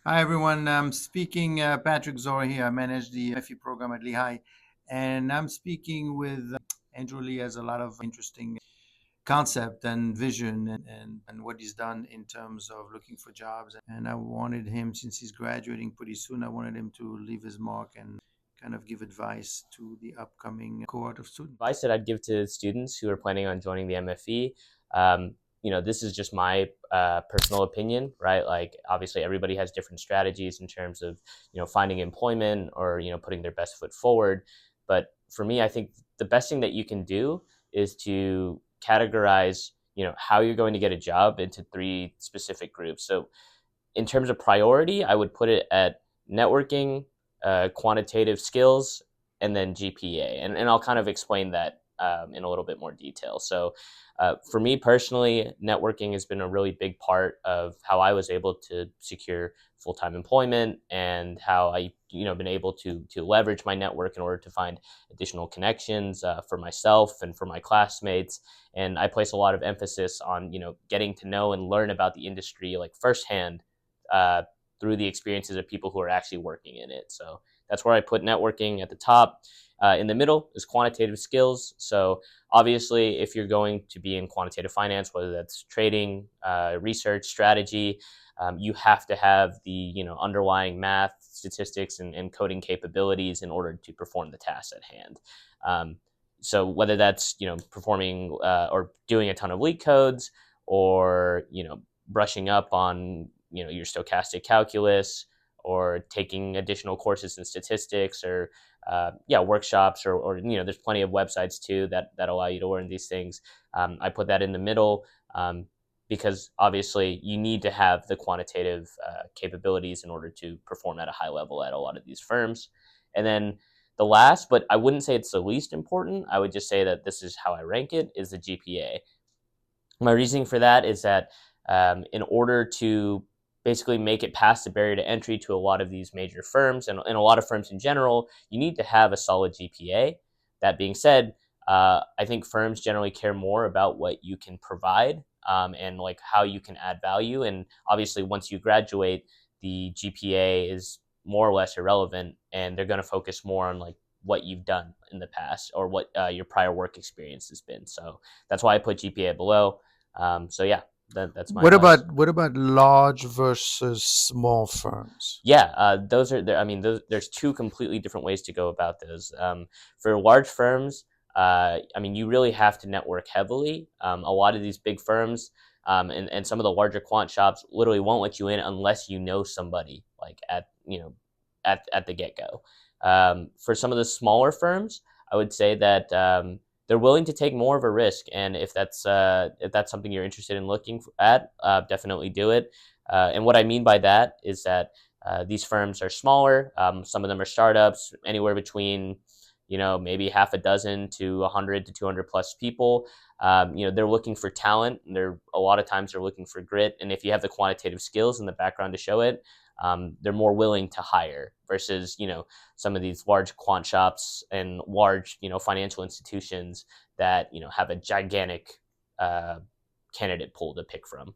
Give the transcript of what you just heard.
Hi, everyone. I'm speaking Patrick Zora here. I manage the MFE program at Lehigh, and I'm speaking with Andrew Lee has a lot of interesting concept and vision and what he's done in terms of looking for jobs. And I wanted him, since he's graduating pretty soon, I wanted him to leave his mark and kind of give advice to the upcoming cohort of students. Advice that I'd give to students who are planning on joining the MFE. This is just my personal opinion, right? Like, obviously, everybody has different strategies in terms of, finding employment or, putting their best foot forward. But for me, I think the best thing that you can do is to categorize, how you're going to get a job into three specific groups. So, in terms of priority, I would put it at networking, quantitative skills, and then GPA. And I'll kind of explain that in a little bit more detail. So, for me personally, networking has been a really big part of how I was able to secure full time employment and how I, been able to leverage my network in order to find additional connections for myself and for my classmates. And I place a lot of emphasis on, getting to know and learn about the industry like firsthand uh, through the experiences of people who are actually working in it. So that's where I put networking at the top. In the middle is quantitative skills. So obviously, if you're going to be in quantitative finance, whether that's trading, research, strategy, you have to have the underlying math, statistics, and coding capabilities in order to perform the tasks at hand. So whether that's performing or doing a ton of leak codes, or brushing up on your stochastic calculus, or taking additional courses in statistics, or workshops, or there's plenty of websites too that allow you to learn these things. I put that in the middle, because obviously you need to have the quantitative capabilities in order to perform at a high level at a lot of these firms. And then the last, but I wouldn't say it's the least important, I would just say that this is how I rank it, is the GPA. My reasoning for that is that in order to basically make it past the barrier to entry to a lot of these major firms, and a lot of firms in general, you need to have a solid GPA. That being said, I think firms generally care more about what you can provide, and like how you can add value. And obviously, once you graduate, the GPA is more or less irrelevant, and they're going to focus more on like what you've done in the past, or what your prior work experience has been. So that's why I put GPA below. So yeah, that's my What advice. about what about large versus small firms? Yeah, those are. I mean, there's two completely different ways to go about those. For large firms, I mean, you really have to network heavily. A lot of these big firms, and some of the larger quant shops literally won't let you in unless you know somebody, like at the get go. For some of the smaller firms, I would say that they're willing to take more of a risk, and if that's something you're interested in looking at, definitely do it. And what I mean by that is that these firms are smaller. Some of them are startups, anywhere between maybe half a dozen to 100 to 200 plus people. They're looking for talent. And they're a lot of times they're looking for grit, and if you have the quantitative skills in the background to show it, they're more willing to hire versus some of these large quant shops and large financial institutions that have a gigantic uh, candidate pool to pick from.